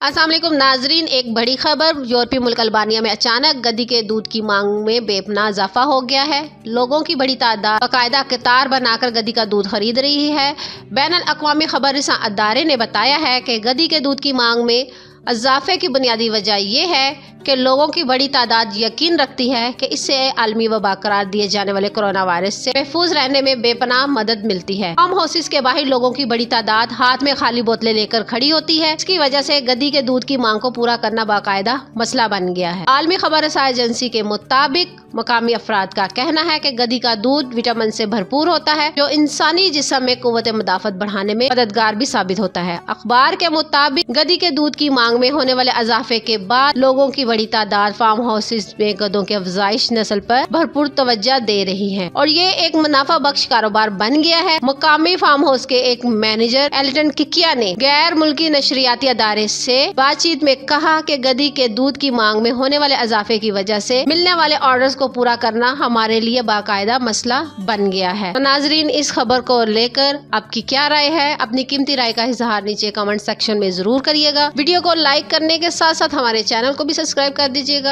अस्सलाम वालेकुम नाजरीन, एक बड़ी खबर। यूरोपीय मुल्क अल्बानिया में अचानक गधी के दूध की मांग में बेपनाह इजाफा हो गया है। लोगों की बड़ी तादाद बाकायदा कतार बनाकर गधी का दूध खरीद रही है। बैनुल अक़वामी खबर रसां अदारे ने बताया है कि गधी के दूध की मांग में इजाफे की बुनियादी वजह यह है कि लोगों की बड़ी तादाद यकीन रखती है कि इससे आलमी वबा करार दिए जाने वाले कोरोना वायरस से महफूज रहने में बेपनाह मदद मिलती है। फार्म हाउसेस के बाहर लोगों की बड़ी तादाद हाथ में खाली बोतलें लेकर खड़ी होती है। इसकी वजह से गधी के दूध की मांग को पूरा करना बाकायदा मसला बन गया है। आलमी खबर रसाई एजेंसी के मुताबिक मकामी अफराद का कहना है कि गधी का दूध विटामिन से भरपूर होता है, जो इंसानी जिस्म में कुव्वत मुदाफत बढ़ाने में मददगार भी साबित होता है। अखबार के मुताबिक गधी के दूध की मांग में होने वाले इजाफे के बाद लोगों की बड़ी तादाद फार्म हाउसेस में गधों के अफजाइश नस्ल पर भरपूर तवज्जो दे रही है और ये एक मुनाफा बख्श कारोबार बन गया है। मुकामी फार्म हाउस के एक मैनेजर एल्टन किकिया ने गैर मुल्की नशरियाती अदारे से बातचीत में कहा कि गधी के दूध की मांग में होने वाले इजाफे की वजह से मिलने वाले ऑर्डर्स को पूरा करना हमारे लिए बाकायदा मसला बन गया है। तो नाजरीन, इस खबर को लेकर आपकी क्या राय है? अपनी कीमती राय का इजहार नीचे कमेंट सेक्शन में जरूर करिएगा। वीडियो को लाइक करने के साथ साथ हमारे चैनल को भी सब्सक्राइब कर दीजिएगा।